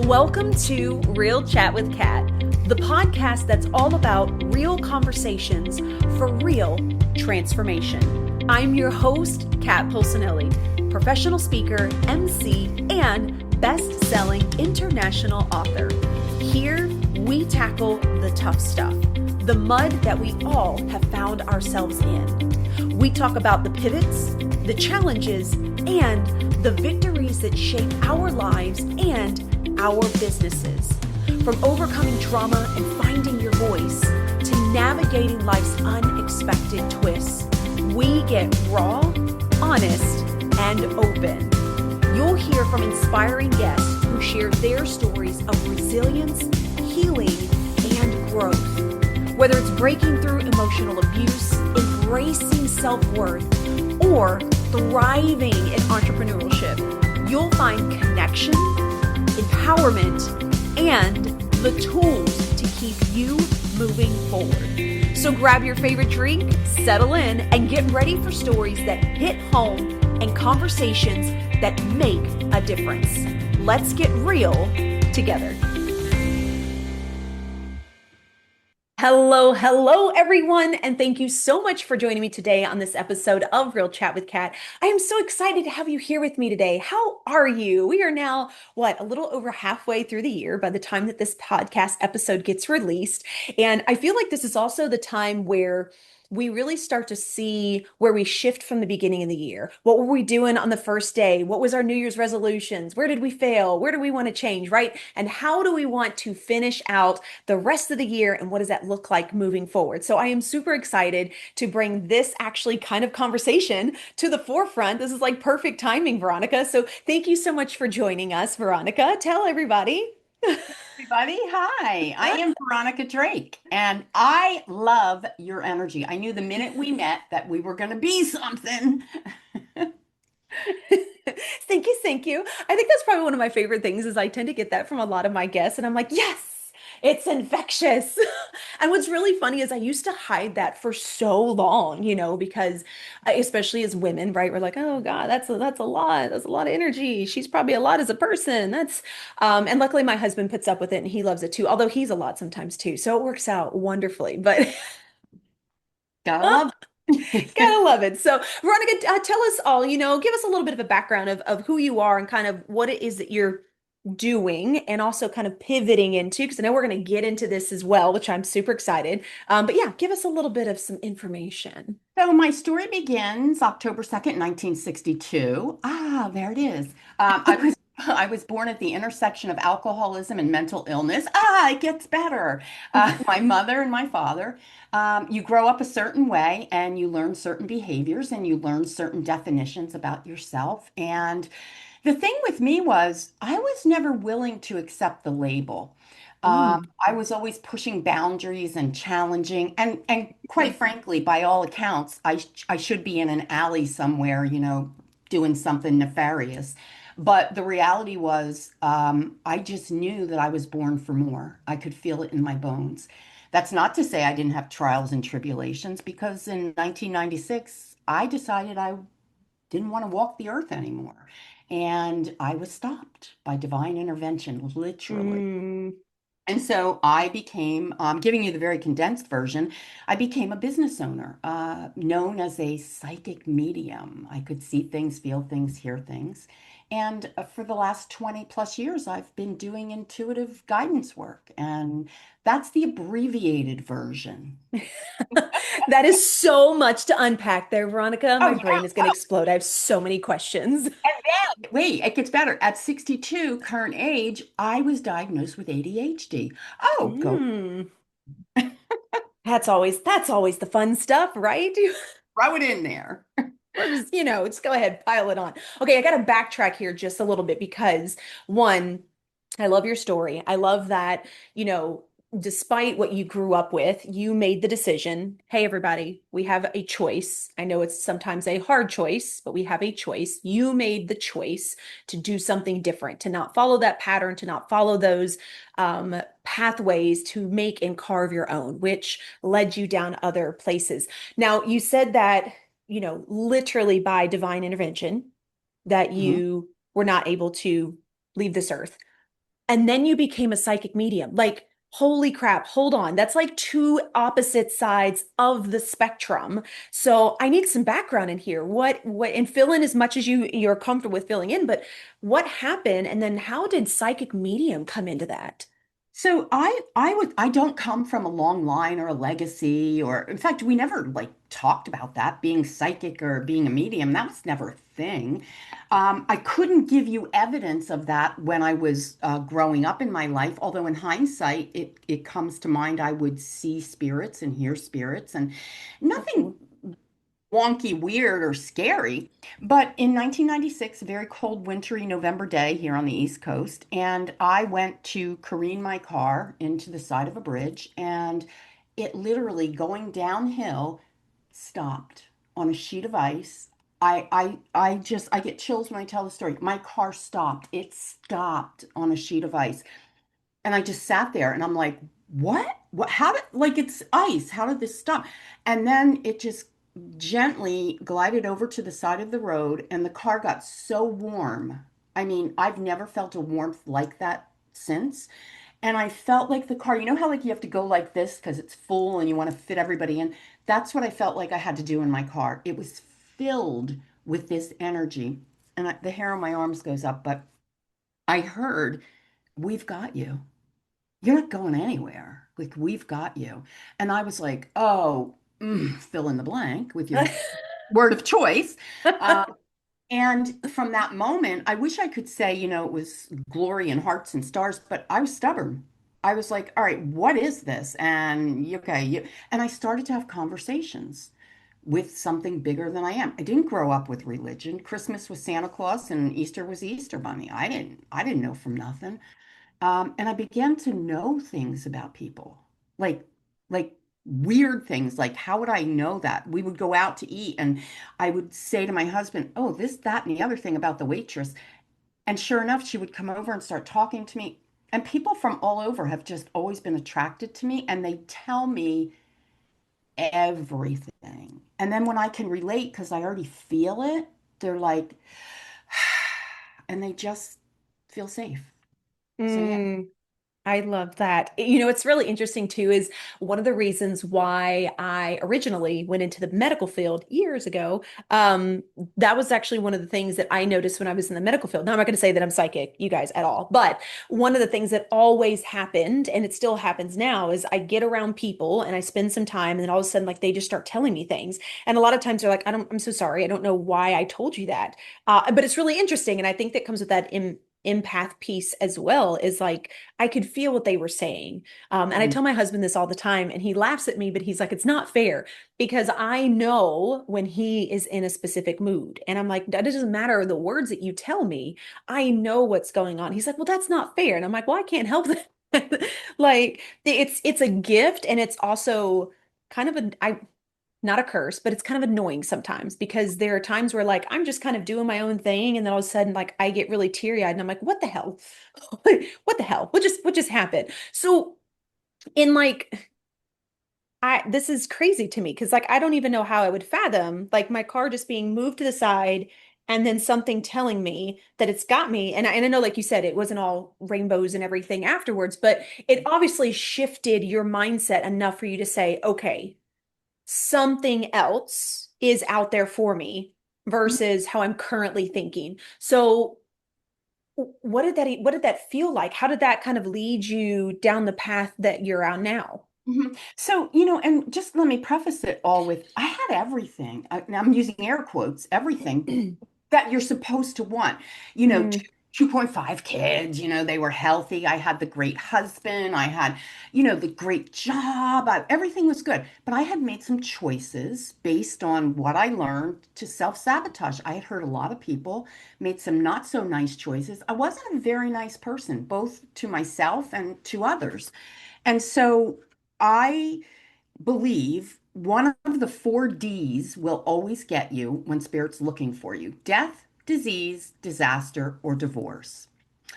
Welcome to Real Chat with Kat, the podcast that's all about real conversations for real transformation. I'm your host, Kat Polsinelli, professional speaker, MC, and best-selling international author. Here, we tackle the tough stuff, the mud that we all have found ourselves in. We talk about the pivots, the challenges, and the victories that shape our lives and our businesses. From overcoming trauma and finding your voice to navigating life's unexpected twists, we get raw, honest, and open. You'll hear from inspiring guests who share their stories of resilience, healing, and growth. Whether it's breaking through emotional abuse, embracing self-worth, or thriving in entrepreneurship, you'll find connection, empowerment, and the tools to keep you moving forward. So grab your favorite drink, settle in, and get ready for stories that hit home and conversations that make a difference. Let's get real together. Hello, everyone, and thank you so much for joining me today on this episode of Real Chat with Kat. I am so excited to have you here with me today. How are you? We are now, a little over halfway through the year by the time that this podcast episode gets released. And I feel like this is also the time where we really start to see where we shift from the beginning of the year. What were we doing on the first day? What was our New Year's resolutions? Where did we fail? Where do we want to change, right? And how do we want to finish out the rest of the year? And what does that look like moving forward? So I am super excited to bring this actually kind of conversation to the forefront. This is like perfect timing, Veronica. So thank you so much for joining us, Veronica. Tell everybody. Everybody, hi. I am Veronica Drake, and I love your energy. I knew the minute we met that we were going to be something. Thank you, thank you. I think that's probably one of my favorite things is I tend to get that from a lot of my guests, and I'm like, yes, it's infectious. And what's really funny is I used to hide that for so long, because especially as women, right? We're like, oh God, that's a lot. That's a lot of energy. She's probably a lot as a person. And luckily my husband puts up with it and he loves it too, although he's a lot sometimes too. So it works out wonderfully. But Gotta love it. gotta love it. So, Veronica, tell us all, give us a little bit of a background of who you are and kind of what it is that you're doing and also kind of pivoting into, because I know we're going to get into this as well, which I'm super excited. But yeah, give us a little bit of some information. So my story begins October 2nd, 1962. Ah, there it is. I was born at the intersection of alcoholism and mental illness. Ah, it gets better. My mother and my father. You grow up a certain way and you learn certain behaviors and you learn certain definitions about yourself. And the thing with me was I was never willing to accept the label. Mm. I was always pushing boundaries and challenging, and quite frankly, by all accounts, I should be in an alley somewhere, doing something nefarious. But the reality was, I just knew that I was born for more. I could feel it in my bones. That's not to say I didn't have trials and tribulations, because in 1996, I decided I didn't want to walk the earth anymore. And I was stopped by divine intervention, literally. Mm. And so I became, giving you the very condensed version, I became a business owner, known as a psychic medium. I could see things, feel things, hear things. And for the last 20 plus years, I've been doing intuitive guidance work. And that's the abbreviated version. That is so much to unpack there, Veronica. Oh, My yeah. brain is going to explode. I have so many questions. And then, wait, it gets better. At 62, current age, I was diagnosed with ADHD. Oh, go Mm. That's always the fun stuff, right? throw it in there. Or just go ahead, pile it on. Okay, I got to backtrack here just a little bit because one, I love your story. I love that, despite what you grew up with, you made the decision. Hey, everybody, we have a choice. I know it's sometimes a hard choice, but we have a choice. You made the choice to do something different, to not follow that pattern, to not follow those pathways, to make and carve your own, which led you down other places. Now, you said that, literally by divine intervention, that Mhm. you were not able to leave this earth. and then you became a psychic medium. Like, holy crap, hold on. That's like two opposite sides of the spectrum. So I need some background in here. And fill in as much as you're comfortable with filling in, but what happened? And then how did psychic medium come into that? So I don't come from a long line or a legacy, or in fact we never like talked about that, being psychic or being a medium. That was never a thing. I couldn't give you evidence of that when I was growing up in my life, although in hindsight it comes to mind I would see spirits and hear spirits and nothing Mhm. wonky, weird, or scary. But in 1996, a very cold, wintry November day here on the East Coast, and I went to careen my car into the side of a bridge, and it literally going downhill stopped on a sheet of ice. I get chills when I tell the story. My car stopped. It stopped on a sheet of ice. And I just sat there and I'm like, what? What? How did, like, it's ice. How did this stop? And then it just gently glided over to the side of the road and the car got so warm. I mean, I've never felt a warmth like that since. And I felt like the car, you know how like you have to go like this because it's full and you want to fit everybody in? That's what I felt like I had to do in my car. It was filled with this energy. And the hair on my arms goes up, but I heard, we've got you. You're not going anywhere. Like, we've got you. And I was like, oh, fill in the blank with your word of choice. Uh, and from that moment, I wish I could say, it was glory and hearts and stars, but I was stubborn. I was like, all right, what is this? And okay, and I started to have conversations with something bigger than I am. I didn't grow up with religion. Christmas was Santa Claus and Easter was the Easter Bunny. I didn't know from nothing. And I began to know things about people, like like weird things. Like, how would I know that? We would go out to eat, and I would say to my husband, "Oh, this, that, and the other thing about the waitress." And sure enough, she would come over and start talking to me. And people from all over have just always been attracted to me, and they tell me everything. And then when I can relate, because I already feel it, they're like, and they just feel safe. So yeah. Mm. I love that. It's really interesting too, is one of the reasons why I originally went into the medical field years ago. That was actually one of the things that I noticed when I was in the medical field. Now, I'm not going to say that I'm psychic, you guys, at all, but one of the things that always happened, and it still happens now, is I get around people and I spend some time, and then all of a sudden, like, they just start telling me things. And a lot of times they're like, I'm so sorry. I don't know why I told you that. But it's really interesting. And I think that comes with that empath piece as well, is like, I could feel what they were saying. And I Mhm. tell my husband this all the time, and he laughs at me, but he's like, it's not fair because I know when he is in a specific mood. And I'm like, that doesn't matter the words that you tell me. I know what's going on. He's like, well, that's not fair. And I'm like, well, I can't help that. Like, it's a gift, and it's also kind of not a curse, but it's kind of annoying sometimes because there are times where like I'm just kind of doing my own thing, and then all of a sudden like I get really teary-eyed and I'm like, what the hell? What the hell? What just happened? So in like I this is crazy to me because like I don't even know how I would fathom like my car just being moved to the side and then something telling me that it's got me. And I know, like you said, it wasn't all rainbows and everything afterwards, but it obviously shifted your mindset enough for you to say, okay, something else is out there for me versus how I'm currently thinking. So what did that feel like? How did that kind of lead you down the path that you're on now? So, and just let me preface it all with I had everything. Now I'm using air quotes, everything that you're supposed to want. Mm, 2.5 kids, they were healthy. I had the great husband. I had, the great job. Everything was good. But I had made some choices based on what I learned to self-sabotage. I had heard a lot of people made some not so nice choices. I wasn't a very nice person, both to myself and to others. And so I believe one of the four D's will always get you when spirit's looking for you: death, disease, disaster, or divorce.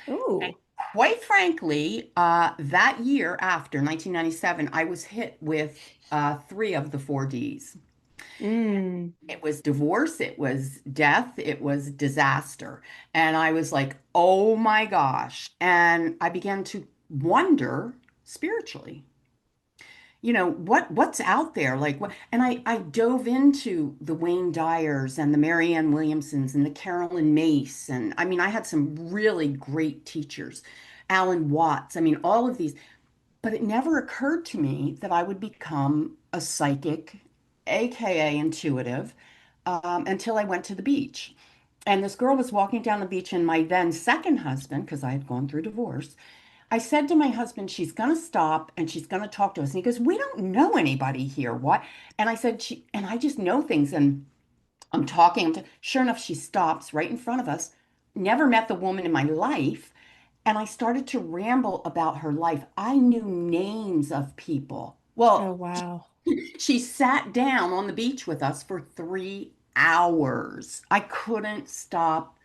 ooh. Quite frankly, that year after 1997, I was hit with three of the four D's. Mm. It was divorce, it was death, it was disaster. And I was like, oh my gosh. And I began to wonder spiritually, what's out there? Like what, and I dove into the Wayne Dyers and the Marianne Williamsons and the Carolyn Mace. And I mean, I had some really great teachers, Alan Watts. I mean, all of these, but it never occurred to me that I would become a psychic, AKA intuitive, until I went to the beach. And this girl was walking down the beach, and my then second husband, because I had gone through divorce, I said to my husband, she's going to stop and she's going to talk to us. And he goes, we don't know anybody here. What? And I said, and I just know things. And I'm talking. Sure enough, she stops right in front of us. Never met the woman in my life. And I started to ramble about her life. I knew names of people. Oh, Well, wow. she sat down on the beach with us for 3 hours. I couldn't stop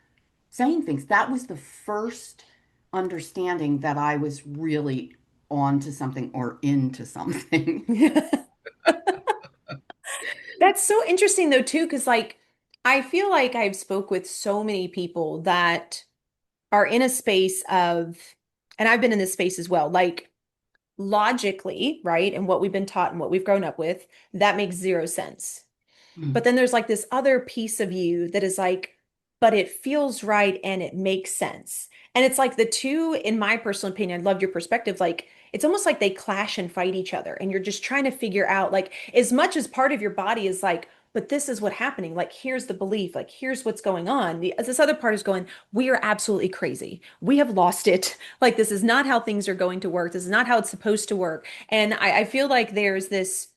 saying things. That was the first understanding that I was really on to something or into something. That's so interesting though too, because like I feel like I've spoke with so many people that are in a space of, and I've been in this space as well, like logically, right? And what we've been taught and what we've grown up with, that makes zero sense. But Mm, then there's like this other piece of you that is like, but it feels right and it makes sense. And it's like the two, in my personal opinion, I loved your perspective. Like it's almost like they clash and fight each other. And you're just trying to figure out, like, as much as part of your body is like, but this is what happening. Like, here's the belief. Like, here's what's going on. This other part is going, we are absolutely crazy. We have lost it. Like, this is not how things are going to work. This is not how it's supposed to work. And I feel like there's this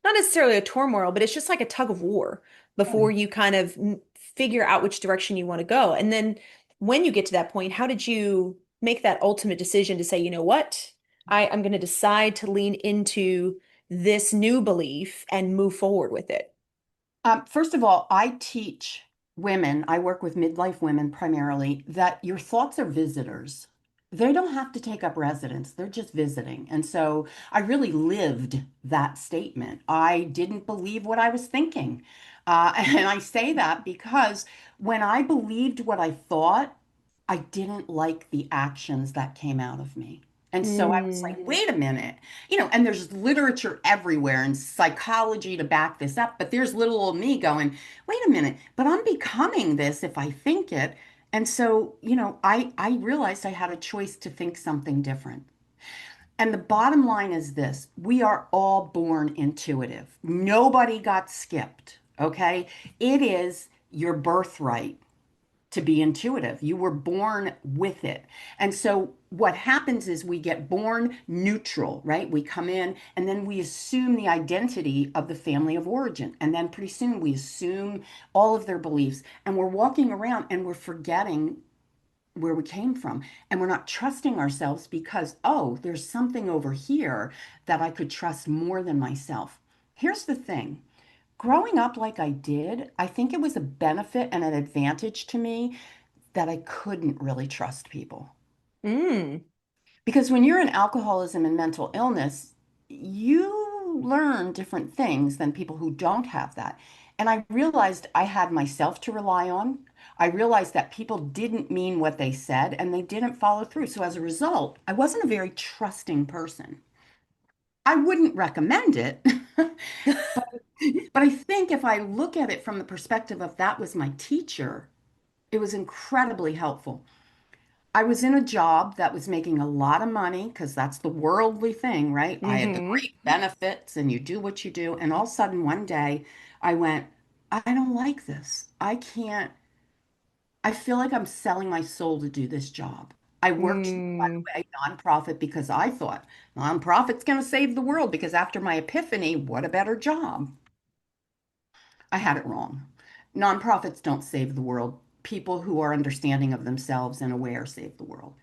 not necessarily a turmoil, but it's just like a tug of war before right. you kind of figure out which direction you want to go. And then when you get to that point, how did you make that ultimate decision to say, you know what? I'm going to decide to lean into this new belief and move forward with it. First of all, I teach women, I work with midlife women primarily, that your thoughts are visitors. They don't have to take up residence, they're just visiting. And so I really lived that statement. I didn't believe what I was thinking. And I say that because when I believed what I thought, I didn't like the actions that came out of me. And so I was like, Mm, wait a minute, and there's literature everywhere and psychology to back this up, but there's little old me going, wait a minute, but I'm becoming this if I think it. And so, I realized I had a choice to think something different. And the bottom line is this: we are all born intuitive. Nobody got skipped, okay? It is your birthright to be intuitive. You were born with it. And so what happens is we get born neutral, right? We come in and then we assume the identity of the family of origin. And then pretty soon we assume all of their beliefs. And we're walking around and we're forgetting where we came from. And we're not trusting ourselves because, oh, there's something over here that I could trust more than myself. Here's the thing. Growing up like I did, I think it was a benefit and an advantage to me that I couldn't really trust people. mm, Because when you're in alcoholism and mental illness, you learn different things than people who don't have that. And I realized I had myself to rely on. I realized that people didn't mean what they said and they didn't follow through. So as a result, I wasn't a very trusting person. I wouldn't recommend it. But I think if I look at it from the perspective of that was my teacher, it was incredibly helpful. I was in a job that was making a lot of money because that's the worldly thing, right? I had the mm-hmm, great benefits and you do what you do. And all of a sudden, one day, I went, I don't like this. I can't, I feel like I'm selling my soul to do this job. I worked, by mm, the way, nonprofit because I thought nonprofit's going to save the world because after my epiphany, what a better job. I had it wrong. Nonprofits don't save the world. People who are understanding of themselves and aware save the world.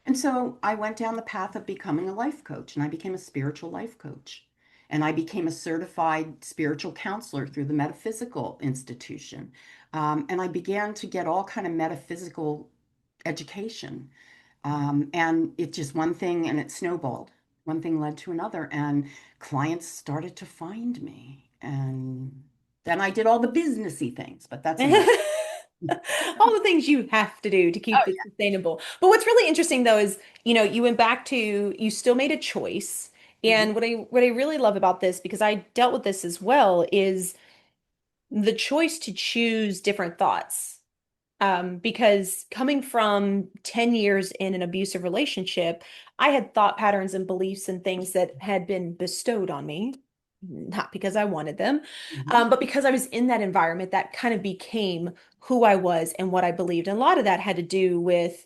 And so I went down the path of becoming a life coach, and I became a spiritual life coach. And I became a certified spiritual counselor through the Metaphysical Institution. And I began to get all kind of metaphysical education. And it's just one thing, and it snowballed. One thing led to another, and clients started to find me. And Then I did all the businessy things, but that's another. All the things you have to do to keep this sustainable. But what's really interesting though is, you went back to, you still made a choice. Mhm, And what I really love about this, because I dealt with this as well, is the choice to choose different thoughts. Because coming from 10 years in an abusive relationship, I had thought patterns and beliefs and things that had been bestowed on me, not because I wanted them, mhm, but because I was in that environment that kind of became who I was and what I believed. And a lot of that had to do with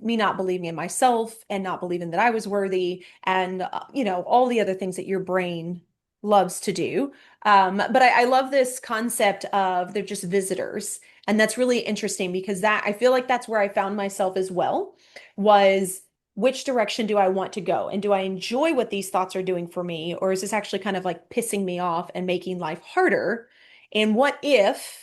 me not believing in myself and not believing that I was worthy and, all the other things that your brain loves to do. But I love this concept of they're just visitors. And that's really interesting because that I feel like that's where I found myself as well, was which direction do I want to go? And do I enjoy what these thoughts are doing for me? Or is this actually kind of like pissing me off and making life harder? And what if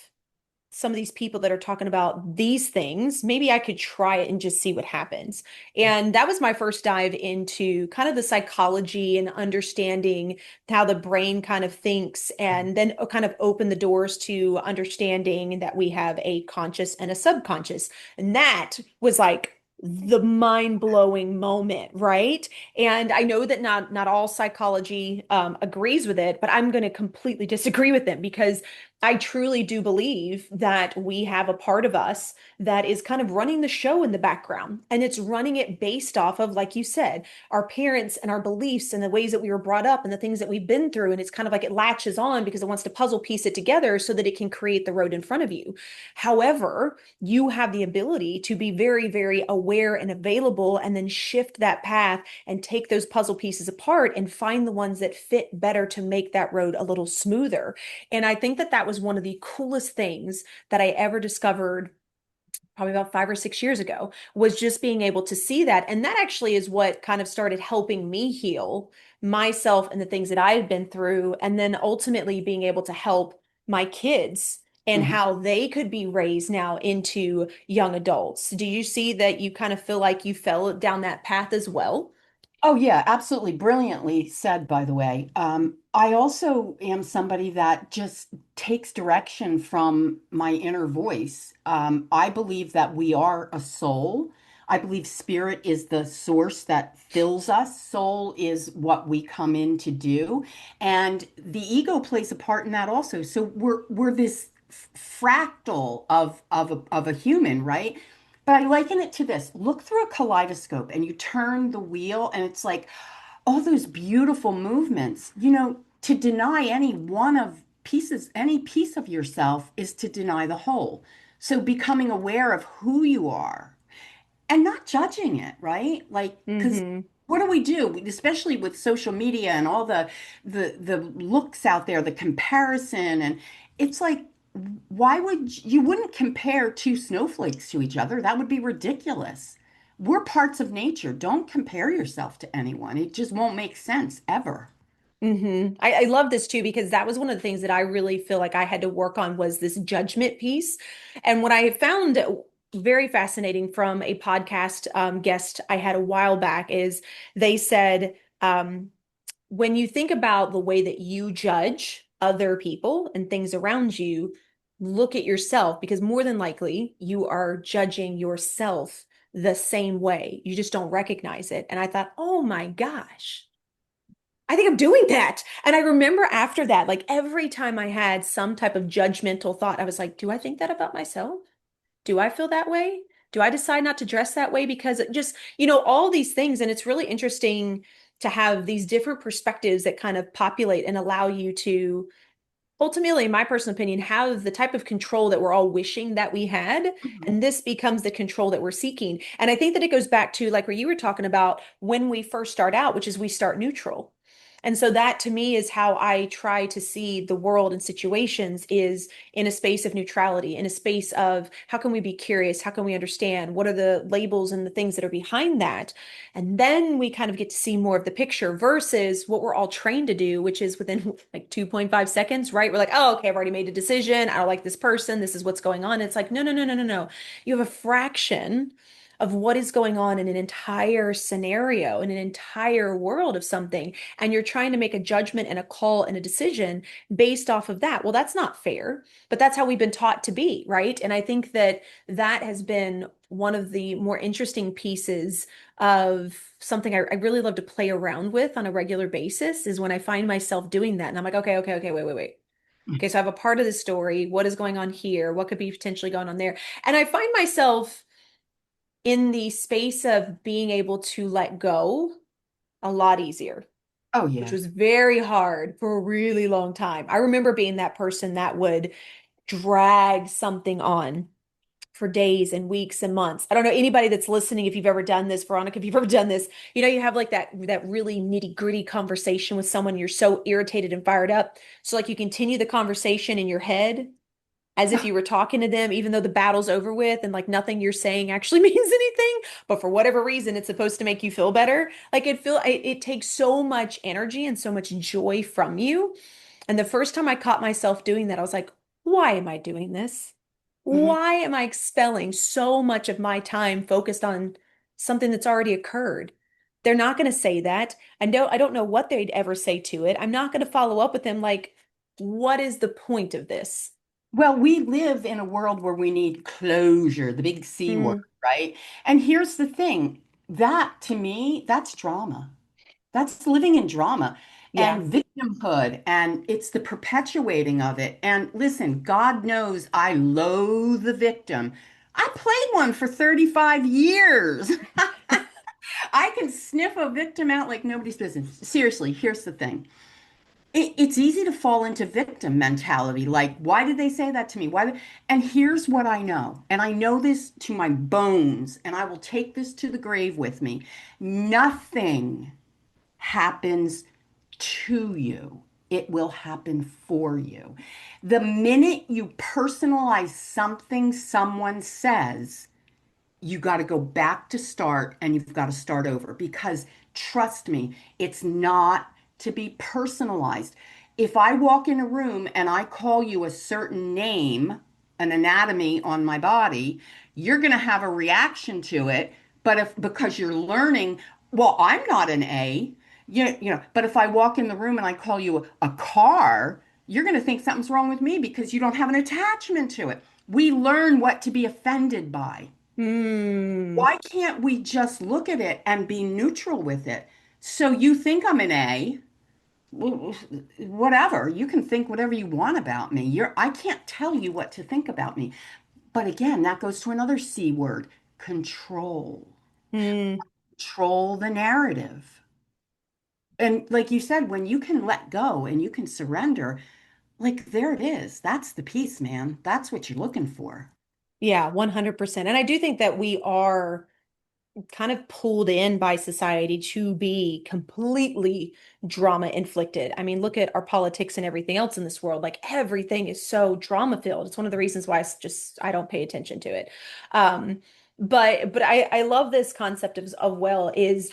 some of these people that are talking about these things, maybe I could try it and just see what happens. And that was my first dive into kind of the psychology and understanding how the brain kind of thinks, and then kind of open the doors to understanding that we have a conscious and a subconscious. And that was like the mind-blowing moment, right? And I know that not all psychology agrees with it, but I'm going to completely disagree with them because I truly do believe that we have a part of us that is kind of running the show in the background. And it's running it based off of, like you said, our parents and our beliefs and the ways that we were brought up and the things that we've been through. And it's kind of like it latches on because it wants to puzzle piece it together so that it can create the road in front of you. However, you have the ability to be very, very aware and available and then shift that path and take those puzzle pieces apart and find the ones that fit better to make that road a little smoother. And I think that that was one of the coolest things that I ever discovered probably about 5 or 6 years ago, was just being able to see that. And that actually is what kind of started helping me heal myself and the things that I had been through. And then ultimately being able to help my kids and mhm. how they could be raised now into young adults. Do you see that you kind of feel like you fell down that path as well? Oh, yeah, absolutely. Brilliantly said, by the way. I also am somebody that just takes direction from my inner voice. I believe that we are a soul. I believe spirit is the source that fills us. Soul is what we come in to do. And the ego plays a part in that also. So we're this fractal of a human, right? But I liken it to this. Look through a kaleidoscope and you turn the wheel, and it's like all those beautiful movements. To deny any one of pieces, any piece of yourself is to deny the whole. So becoming aware of who you are and not judging it, right? Like, because Mm-hmm. what do we do, especially with social media and all the looks out there, the comparison, and it's like, why would you wouldn't compare two snowflakes to each other? That would be ridiculous. We're parts of nature. Don't compare yourself to anyone. It just won't make sense ever. I love this too because that was one of the things that I really feel like I had to work on was this judgment piece. And what I found very fascinating from a podcast guest I had a while back is they said, when you think about the way that you judge other people and things around you, look at yourself because more than likely you are judging yourself the same way. You just don't recognize it. And I thought, oh my gosh. I think I'm doing that. And I remember after that, like every time I had some type of judgmental thought, I was like, do I think that about myself? Do I feel that way? Do I decide not to dress that way? Because it just, all these things. And it's really interesting to have these different perspectives that kind of populate and allow you to ultimately, in my personal opinion, have the type of control that we're all wishing that we had. Mhm. And this becomes the control that we're seeking. And I think that it goes back to like where you were talking about when we first start out, which is we start neutral. And so that to me is how I try to see the world and situations is in a space of neutrality, in a space of how can we be curious? How can we understand? What are the labels and the things that are behind that? And then we kind of get to see more of the picture versus what we're all trained to do, which is within like 2.5 seconds, right? We're like, oh, okay, I've already made a decision. I don't like this person. This is what's going on. It's like, no, no, no, no, no, no. You have a fraction of what is going on in an entire scenario, in an entire world of something, and you're trying to make a judgment and a call and a decision based off of that. Well, that's not fair, but that's how we've been taught to be, right? And I think that that has been one of the more interesting pieces of something I really love to play around with on a regular basis is when I find myself doing that. And I'm like, okay, wait. Okay, so I have a part of the story. What is going on here? What could be potentially going on there? And I find myself in the space of being able to let go a lot easier, Oh, which yeah. was very hard for a really long time. I remember being that person that would drag something on for days and weeks and months. I don't know anybody that's listening if you've ever done this, Veronica, if you've ever done this, you have like that really nitty-gritty conversation with someone, you're so irritated and fired up. So like you continue the conversation in your head as if you were talking to them, even though the battle's over with and like nothing you're saying actually means anything. But for whatever reason, it's supposed to make you feel better. Like it takes so much energy and so much joy from you. And the first time I caught myself doing that, I was like, why am I doing this? Mhm. Why am I expelling so much of my time focused on something that's already occurred? They're not going to say that. I don't know what they'd ever say to it. I'm not going to follow up with them like, what is the point of this? Well, we live in a world where we need closure, the big C word, Hmm. right? And here's the thing, that to me, that's drama. That's living in drama Yeah. and victimhood, and it's the perpetuating of it. And listen, God knows I loathe the victim. I played one for 35 years. I can sniff a victim out like nobody's business. Seriously, here's the thing. It's easy to fall into victim mentality. Like, why did they say that to me? And here's what I know, and I know this to my bones, and I will take this to the grave with me. Nothing happens to you, it will happen for you. The minute you personalize something someone says, you got to go back to start and you've got to start over because trust me, it's not to be personalized. If I walk in a room and I call you a certain name, an anatomy on my body, you're going to have a reaction to it. But if because you're learning, well, I'm not an A, but if I walk in the room and I call you a car, you're going to think something's wrong with me because you don't have an attachment to it. We learn what to be offended by. Hmm. Why can't we just look at it and be neutral with it? So you think I'm an A, whatever. You can think whatever you want about me. I can't tell you what to think about me. But again, that goes to another C word, control. Hmm. Control the narrative. And like you said, when you can let go and you can surrender, like there it is. That's the peace, man. That's what you're looking for. Yeah, 100%. And I do think that we are kind of pulled in by society to be completely drama inflicted. I mean, look at our politics and everything else in this world. Like everything is so drama filled. It's one of the reasons why I don't pay attention to it. Um, but I love this concept of well is,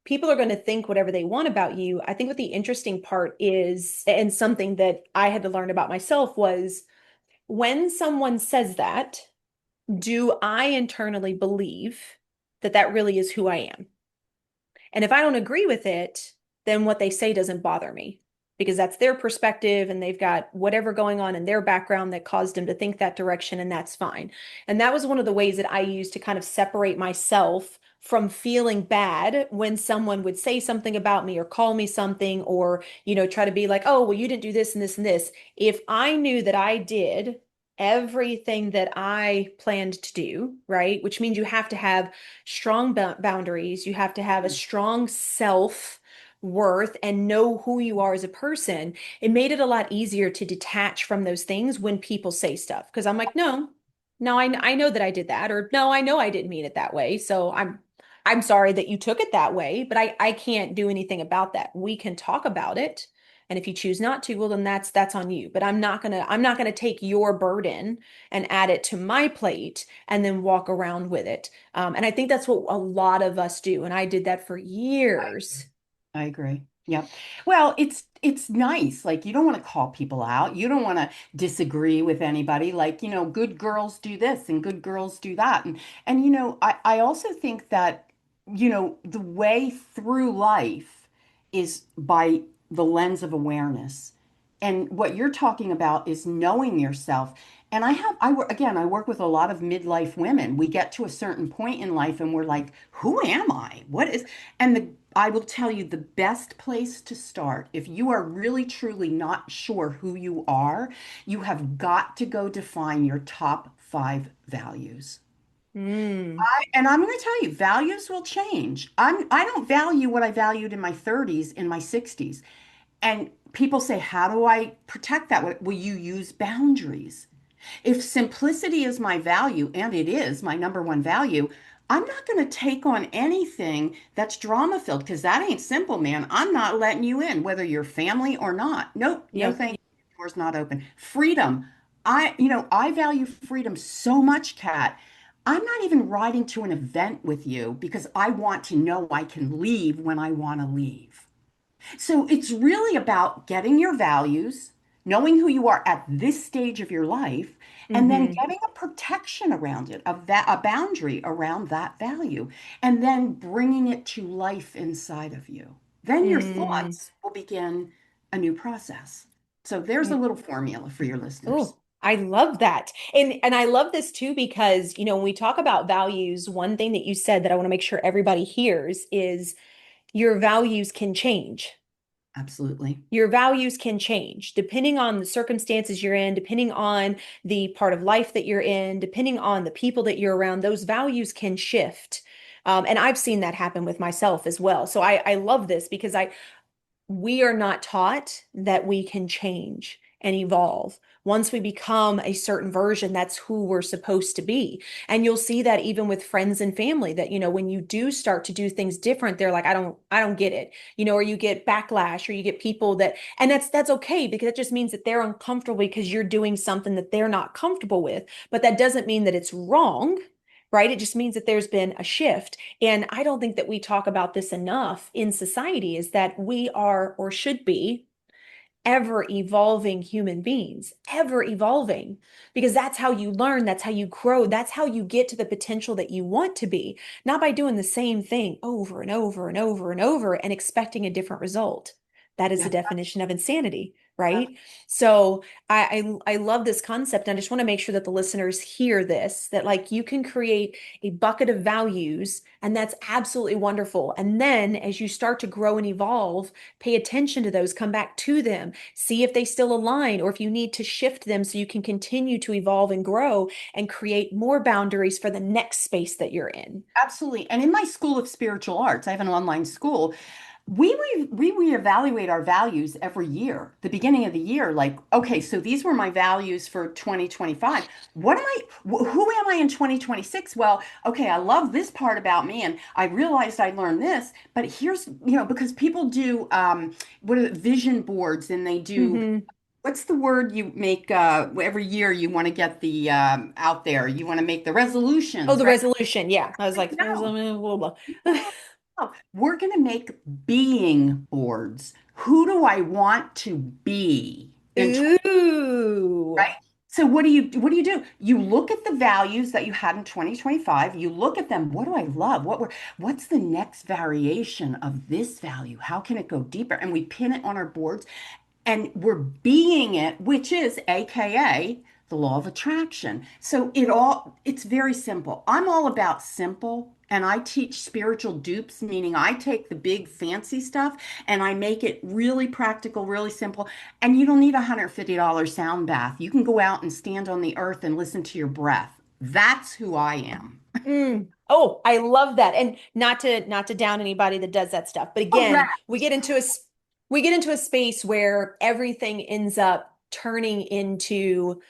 people are going to think whatever they want about you. I think what the interesting part is, and something that I had to learn about myself was when someone says that, do I internally believe that that really is who I am? And if I don't agree with it, then what they say doesn't bother me because that's their perspective and they've got whatever going on in their background that caused them to think that direction, and that's fine. And that was one of the ways that I used to kind of separate myself from feeling bad when someone would say something about me or call me something or, try to be like, oh, well, you didn't do this and this and this. If I knew that I did everything that I planned to do, right? Which means you have to have strong boundaries. You have to have a strong self worth and know who you are as a person. It made it a lot easier to detach from those things when people say stuff. Because I'm like, no, I know that I did that, or no, I know I didn't mean it that way. So I'm sorry that you took it that way, but I can't do anything about that. We can talk about it. And if you choose not to, well, then that's on you. But I'm not gonna take your burden and add it to my plate and then walk around with it. And I think that's what a lot of us do. And I did that for I, years. I agree. Yep. Well, it's nice. Like you don't want to call people out. You don't want to disagree with anybody. Like, good girls do this and good girls do that. And I also think that, the way through life is by the lens of awareness. And what you're talking about is knowing yourself. And I work with a lot of midlife women. We get to a certain point in life and we're like, who am I? And I will tell you the best place to start, if you are really truly not sure who you are, you have got to go define your top 5 values. Mm, And I'm going to tell you, values will change. I don't value what I valued in my 30s, in my 60s. And people say, how do I protect that? Well, you use boundaries. If simplicity is my value, and it is my number one value, I'm not going to take on anything that's drama filled because that ain't simple, man. I'm not letting you in, whether you're family or not. Nope, no yep. thank you. Door's not open. Freedom. I value freedom so much, Kat. I'm not even riding to an event with you because I want to know I can leave when I want to leave. So it's really about getting your values, knowing who you are at this stage of your life, and then Hmm. getting a protection around it, a boundary around that value, and then bringing it to life inside of you. Then your Mm. thoughts will begin a new process. So there's a little formula for your listeners. Oh, I love that. And I love this too because, when we talk about values, one thing that you said that I want to make sure everybody hears is your values can change. Absolutely. Your values can change depending on the circumstances you're in, depending on the part of life that you're in, depending on the people that you're around. Those values can shift. And I've seen that happen with myself as well. So I love this because we are not taught that we can change and evolve. Once we become a certain version, that's who we're supposed to be. And you'll see that even with friends and family that, when you do start to do things different, they're like, I don't get it, or you get backlash or you get people and that's okay because it just means that they're uncomfortable because you're doing something that they're not comfortable with. But that doesn't mean that it's wrong. Right? It just means that there's been a shift. And I don't think that we talk about this enough in society is that we are or should be ever evolving human beings, ever evolving, because that's how you learn, that's how you grow, that's how you get to the potential that you want to be, not by doing the same thing over and over and over and over and expecting a different result. That is the Yeah. definition of insanity, right? So I love this concept. And I just want to make sure that the listeners hear this, that like you can create a bucket of values, and that's absolutely wonderful. And then as you start to grow and evolve, pay attention to those, come back to them, see if they still align or if you need to shift them so you can continue to evolve and grow and create more boundaries for the next space that you're in. Absolutely. And in my School of Spiritual Arts, I have an online school. We reevaluate our values every year, the beginning of the year. Like, okay, so these were my values for 2025. Who am I in 2026? Well, okay, I love this part about me, and I realized I learned this, but here's, because people do what are vision boards, and they do, Mm-hmm. what's the word you make every year you want to get the out there, you want to make the Oh, resolutions, the right? resolution. Yeah. I was like, blah, No. blah, blah. No, we're going to make being boards. Who do I want to be in Ooh. right? So what do you do? You look at the values that you had in 2025. You look at them. What do I love? What's the next variation of this value? How can it go deeper? And we pin it on our boards and we're being it, which is AKA the law of attraction. So it's very simple. I'm all about simple. And I teach spiritual dupes, meaning I take the big fancy stuff and I make it really practical, really simple. And you don't need a $150 sound bath. You can go out and stand on the earth and listen to your breath. That's who I am. Mm. Oh, I love that. And not to down anybody that does that stuff. But again, Correct. we get into a space where everything ends up turning into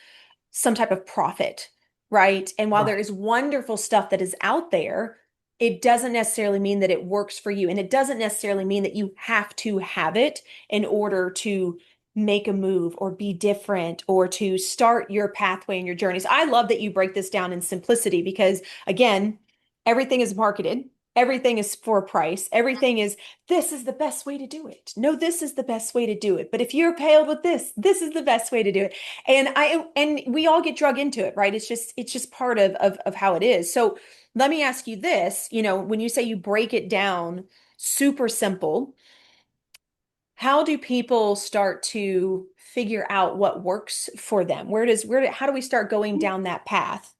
some type of profit, right? And while there Right. is wonderful stuff that is out there, it doesn't necessarily mean that it works for you. And it doesn't necessarily mean that you have to have it in order to make a move or be different or to start your pathway and your journey. So I love that you break this down in simplicity because, again, everything is marketed. everything is for a price. Everything is, this is the best way to do it. No, this is the best way to do it. But if you're paired with this is the best way to do it. And we all get drug into it, right? It's just part of how it is. So let me ask you this, when you say you break it down super simple, how do people start to figure out what works for them? How do we start going down that path?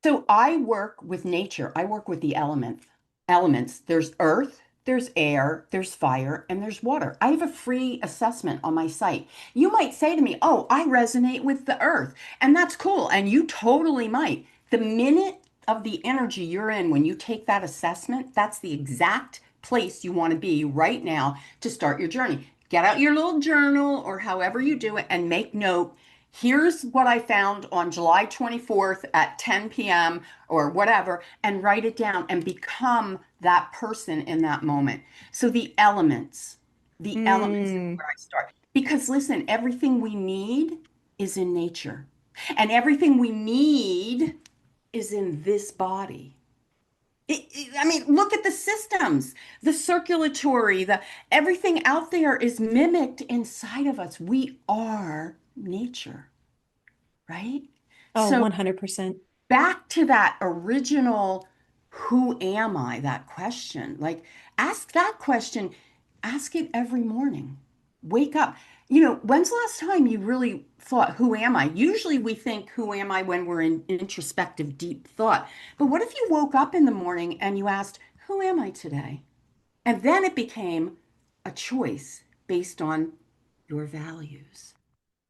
So I work with nature. I work with the elements. There's earth, there's air, there's fire, and there's water. I have a free assessment on my site. You might say to me, "Oh, I resonate with the earth." And that's cool, and you totally might. The minute of the energy you're in when you take that assessment, that's the exact place you want to be right now to start your journey. Get out your little journal or however you do it and make note. Here's what I found on July 24th at 10 p.m. or whatever, and write it down and become that person in that moment. So the elements is Mm. where I start. Because listen, everything we need is in nature, and everything we need is in this body. I mean, look at the systems, the circulatory, the everything out there is mimicked inside of us. We are nature, right? Oh, So 100%. back to that original, who am I? That question. Like, ask that question, ask it every morning. Wake up. When's the last time you really thought, who am I? Usually we think, who am I, when we're in introspective, deep thought. But what if you woke up in the morning and you asked, who am I today? And then it became a choice based on your values.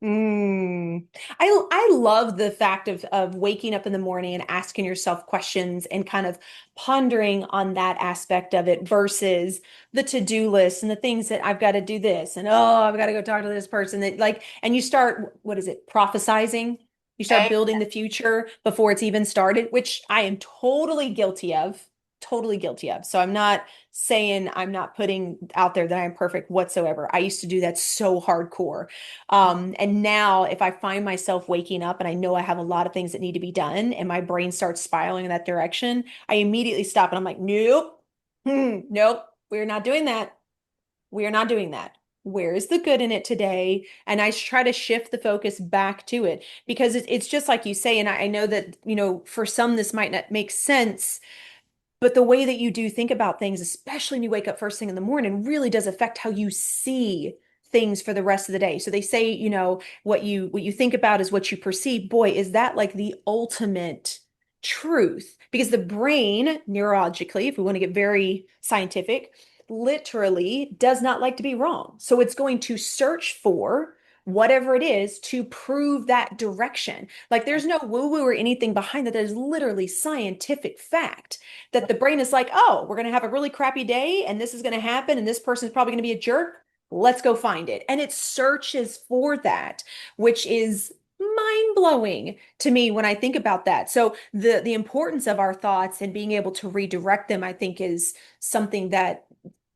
Mm. I love the fact of waking up in the morning and asking yourself questions and kind of pondering on that aspect of it versus the to-do list and the things that I've got to do this and oh, I've got to go talk to this person that like and you start what is it, prophesizing? You start building the future before it's even started, which I am totally guilty of. Totally guilty of. So I'm not saying I'm not putting out there that I'm perfect whatsoever. I used to do that so hardcore. And now if I find myself waking up and I know I have a lot of things that need to be done and my brain starts spiraling in that direction, I immediately stop and I'm like, nope, nope, we're not doing that. We are not doing that. Where is the good in it today? And I try to shift the focus back to it because it's just like you say. And I know that, for some, this might not make sense, but the way that you do think about things, especially when you wake up first thing in the morning, really does affect how you see things for the rest of the day. So they say, what you think about is what you perceive. Boy, is that like the ultimate truth? Because the brain, neurologically, if we want to get very scientific, literally does not like to be wrong. So it's going to search for whatever it is to prove that direction. Like there's no woo-woo or anything behind that. There's literally scientific fact that the brain is like, oh, we're going to have a really crappy day and this is going to happen and this person is probably going to be a jerk. Let's go find it. And it searches for that, which is mind blowing to me when I think about that. So the importance of our thoughts and being able to redirect them, I think, is something that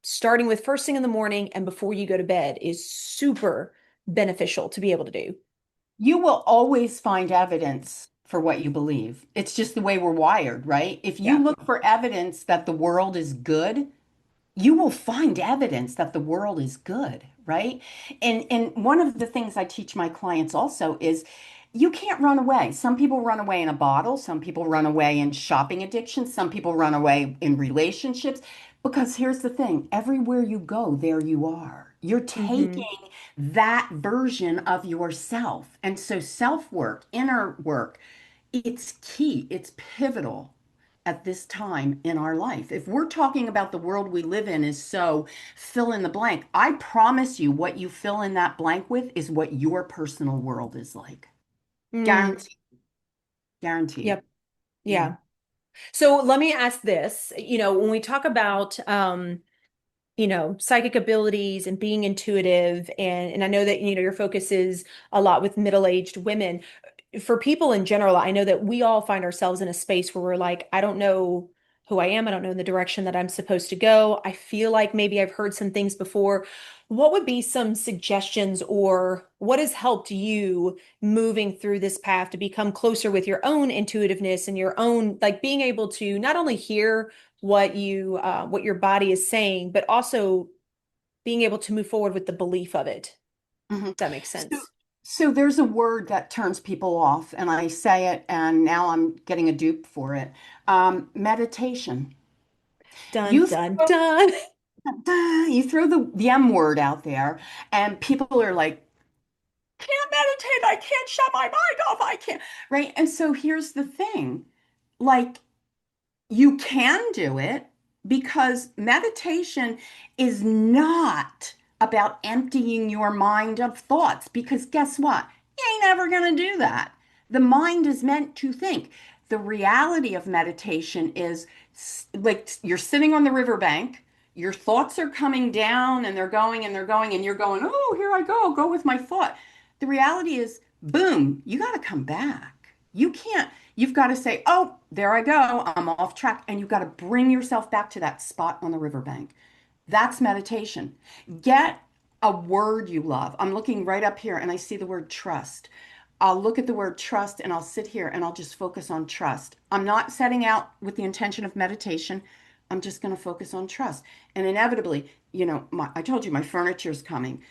starting with first thing in the morning and before you go to bed is super beneficial to be able to do. You will always find evidence for what you believe. It's just the way we're wired, right? If you Yeah. look for evidence that the world is good, you will find evidence that the world is good, right? And one of the things I teach my clients also is you can't run away. Some people run away in a bottle, some people run away in shopping addiction, some people run away in relationships. Because here's the thing, everywhere you go, there you are. You're Mm-hmm. taking that version of yourself. And so self-work, inner work, it's key, it's pivotal at this time in our life. If we're talking about the world we live in is so fill in the blank, I promise you what you fill in that blank with is what your personal world is like. Mm, Guaranteed. Guaranteed. yep. Yeah. Yeah. So let me ask this, when we talk about psychic abilities and being intuitive and I know that your focus is a lot with middle-aged women. For people in general, I know that we all find ourselves in a space where we're like, I don't know who I am. I don't know the direction that I'm supposed to go. I feel like maybe I've heard some things before. What would be some suggestions or what has helped you moving through this path to become closer with your own intuitiveness and your own, like being able to not only hear what your body is saying, but also being able to move forward with the belief of it. Mhm. If that makes So, sense. so there's a word that turns people off, and I say it, and now I'm getting a dupe for it. Meditation. Dun You dun throw, dun. you throw the M word out there, and people are like, can't meditate. I can't shut my mind off. I can't. Right. And so here's the thing, like, you can do it because meditation is not about emptying your mind of thoughts. Because guess what? You ain't ever going to do that. The mind is meant to think. The reality of meditation is like you're sitting on the riverbank, your thoughts are coming down and they're going and they're going, and you're going, oh, here I go, I'll go with my thought. The reality is, boom, you got to come back. You can't. You've got to say, oh, there I go. I'm off track. And you've got to bring yourself back to that spot on the riverbank. That's meditation. Get a word you love. I'm looking right up here and I see the word trust. I'll look at the word trust and I'll sit here and I'll just focus on trust. I'm not setting out with the intention of meditation. I'm just going to focus on trust. And inevitably, I told you my furniture's coming.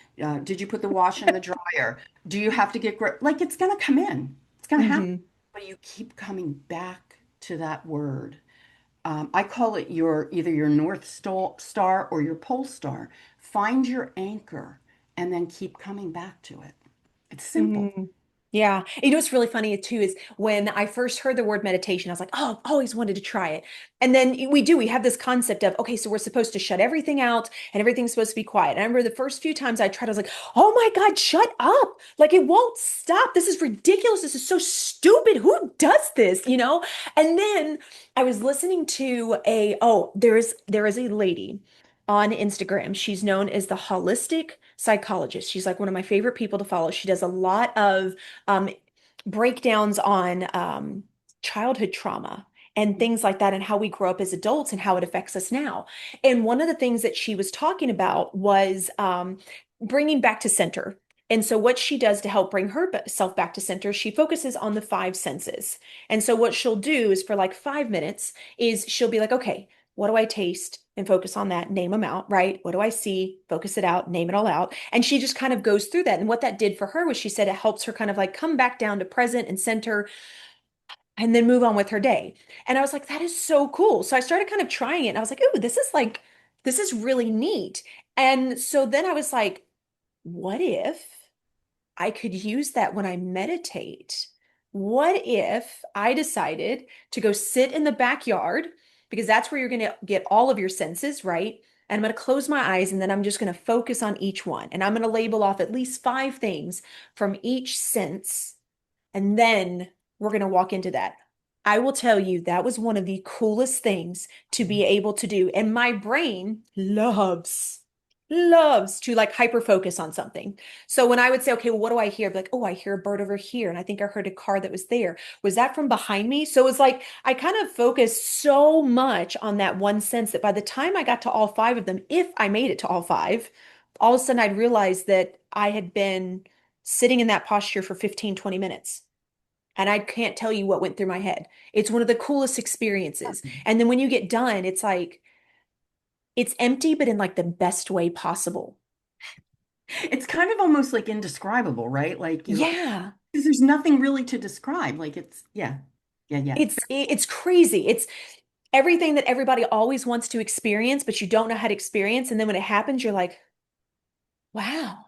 Did you put the wash in the dryer? Do you have to get like it's going to come in? It's going to happen. Hmm. But you keep coming back to that word. I call it your either your Star or your Pole Star. Find your anchor and then keep coming back to it. It's simple. Hmm. Yeah. You know what's really funny too is when I first heard the word meditation, I was like, oh, I've always wanted to try it. And then we have this concept of, okay, so we're supposed to shut everything out and everything's supposed to be quiet. And I remember the first few times I tried, I was like, oh my God, shut up. Like it won't stop. This is ridiculous. This is so stupid. Who does this? And then I was listening to there is a lady on Instagram. She's known as the holistic psychologist. She's like one of my favorite people to follow. She does a lot of um, breakdowns on childhood trauma and things like that, and how we grow up as adults and how it affects us now. And one of the things that she was talking about was bringing back to center. And so, what she does to help bring herself back to center, she focuses on the five senses. And so, what she'll do is for like 5 minutes, is she'll be like, okay, what do I taste? And focus on that, name them out, right? What do I see? Focus it out, name it all out. And she just kind of goes through that. And what that did for her was she said it helps her kind of like come back down to present and center and then move on with her day. And I was like, that is so cool. So I started kind of trying it and I was like, ooh, this is really neat. And so then I was like, what if I could use that when I meditate? What if I decided to go sit in the backyard because that's where you're going to get all of your senses, right? And I'm going to close my eyes and then I'm just going to focus on each one. And I'm going to label off at least five things from each sense. And then we're going to walk into that. I will tell you, that was one of the coolest things to be able to do. And my brain loves to like hyper focus on something. So when I would say, okay, well, what do I hear? I'd be like, oh, I hear a bird over here. And I think I heard a car that was there. Was that from behind me? So it was like I kind of focused so much on that one sense that by the time I got to all five of them, if I made it to all five, all of a sudden I'd realized that I had been sitting in that posture for 15, 20 minutes. And I can't tell you what went through my head. It's one of the coolest experiences. And then when you get done, it's like, it's empty, but in like the best way possible. It's kind of almost like indescribable, right? Like Yeah. because there's nothing really to describe. Like it's, yeah, yeah, yeah. It's crazy. It's everything that everybody always wants to experience, but you don't know how to experience. And then when it happens, you're like, wow.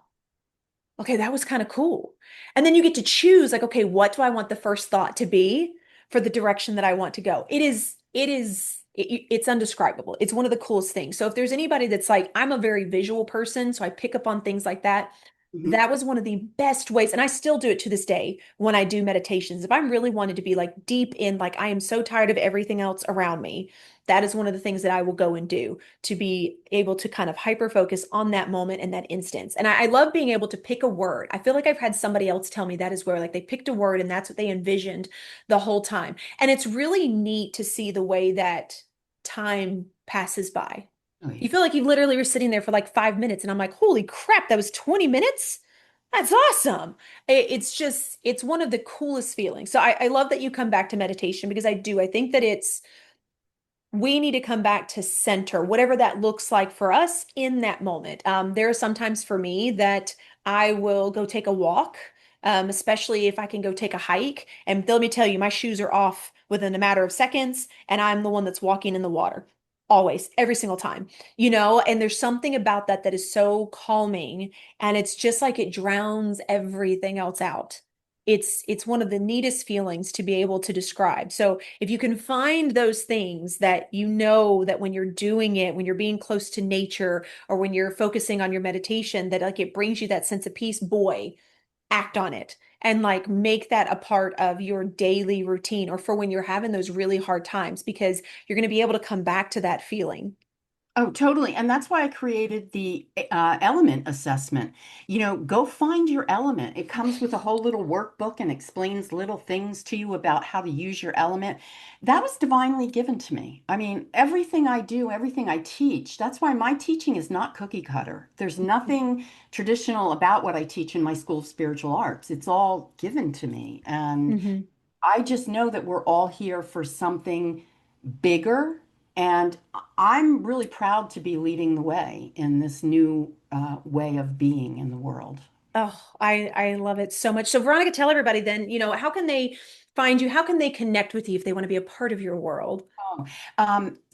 Okay, that was kind of cool. And then you get to choose like, okay, what do I want the first thought to be for the direction that I want to go? It's undescribable. It's one of the coolest things. So if there's anybody that's like, I'm a very visual person, so I pick up on things like that. Mhm. That was one of the best ways, and I still do it to this day when I do meditations. If I'm really wanted to be like deep in, like I am so tired of everything else around me, that is one of the things that I will go and do to be able to kind of hyper focus on that moment and that instance. And I love being able to pick a word. I feel like I've had somebody else tell me that as well. Like they picked a word and that's what they envisioned the whole time. And it's really neat to see the way that time passes by. Oh yeah. You feel like you literally were sitting there for like 5 minutes, and I'm like, holy crap, that was 20 minutes? That's awesome. It's one of the coolest feelings. So I love that you come back to meditation because I do. I think that we need to come back to center, whatever that looks like for us in that moment. There are sometimes for me that I will go take a walk, especially if I can go take a hike. And let me tell you, my shoes are off within a matter of seconds, and I'm the one that's walking in the water. Always, every single time, and there's something about that that is so calming, and it's just like it drowns everything else out. It's one of the neatest feelings to be able to describe. So if you can find those things that that when you're doing it, when you're being close to nature, or when you're focusing on your meditation, that like it brings you that sense of peace, boy, act on it and like make that a part of your daily routine, or for when you're having those really hard times, because you're going to be able to come back to that feeling. Oh, totally. And that's why I created the element assessment. Go find your element. It comes with a whole little workbook and explains little things to you about how to use your element. That was divinely given to me. I mean, everything I do, everything I teach, that's why my teaching is not cookie cutter. There's nothing traditional about what I teach in my School of Spiritual Arts. It's all given to me. And Mhm. I just know that we're all here for something bigger. And I'm really proud to be leading the way in this new way of being in the world. Oh, I love it so much. So Veronica, tell everybody then, how can they find you? How can they connect with you if they want to be a part of your world?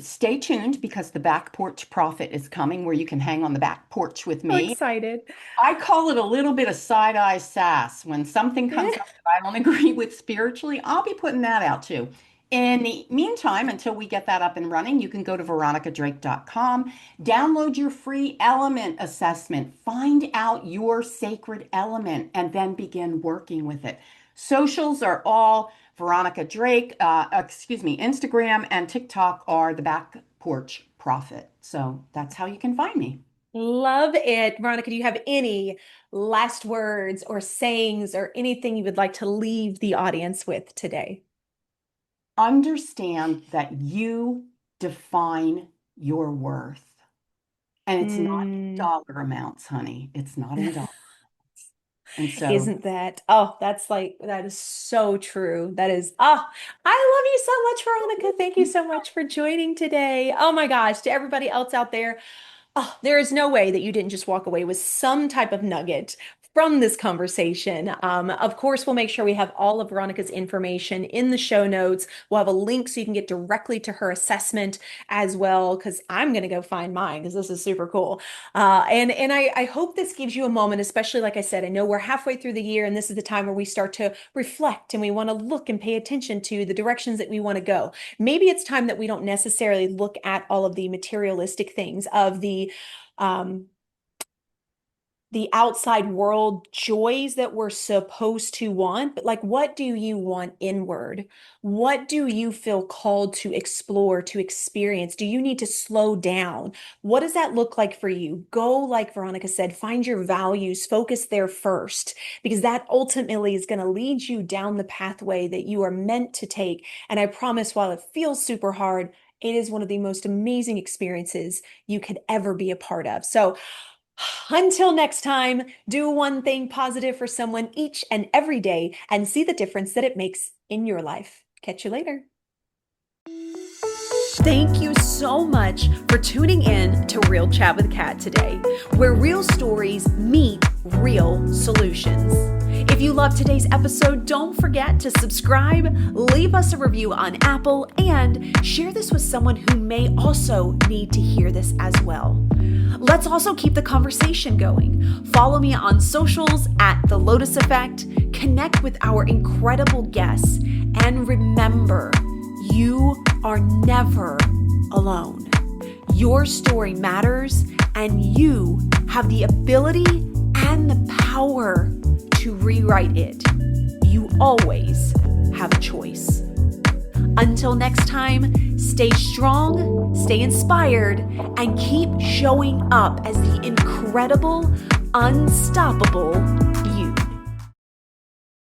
Stay tuned because the Back Porch Prophet is coming, where you can hang on the back porch with So me. excited. I call it a little bit of side-eye sass. When something comes up that I don't agree with spiritually, I'll be putting that out too. In the meantime, until we get that up and running, you can go to veronicadrake.com, download your free element assessment, find out your sacred element, and then begin working with it. Socials are all Veronica Drake, Instagram and TikTok are the Back Porch Prophet. So that's how you can find me. Love it. Veronica, do you have any last words or sayings or anything you would like to leave the audience with today? Understand that you define your worth. And it's not in Mm. dollar amounts, honey. It's not in dollars. And so Isn't that? Oh, that is so true. That is, I love you so much, Veronica. Thank you so much for joining today. Oh my gosh, to everybody else out there, oh, there is no way that you didn't just walk away with some type of nugget from this conversation. Of course, we'll make sure we have all of Veronica's information in the show notes. We'll have a link so you can get directly to her assessment as well, because I'm going to go find mine because this is super cool. And I hope this gives you a moment, especially like I said, I know we're halfway through the year and this is the time where we start to reflect and we want to look and pay attention to the directions that we want to go. Maybe it's time that we don't necessarily look at all of the materialistic things of um, the outside world joys that we're supposed to want, but like, what do you want inward? What do you feel called to explore, to experience? Do you need to slow down? What does that look like for you? Go, like Veronica said, find your values, focus there first, because that ultimately is going to lead you down the pathway that you are meant to take. And I promise, while it feels super hard, it is one of the most amazing experiences you could ever be a part of. So, until next time, do one thing positive for someone each and every day and see the difference that it makes in your life. Catch you later. Thank you so much for tuning in to Real Chat with Kat today, where real stories meet real solutions. If you loved today's episode, don't forget to subscribe, leave us a review on Apple, and share this with someone who may also need to hear this as well. Let's also keep the conversation going. Follow me on socials at The Lotus Effect, connect with our incredible guests, and remember, you are never alone. Your story matters, and you have the ability and the power to rewrite it. You always have a choice. Until next time, stay strong, stay inspired, and keep showing up as the incredible, unstoppable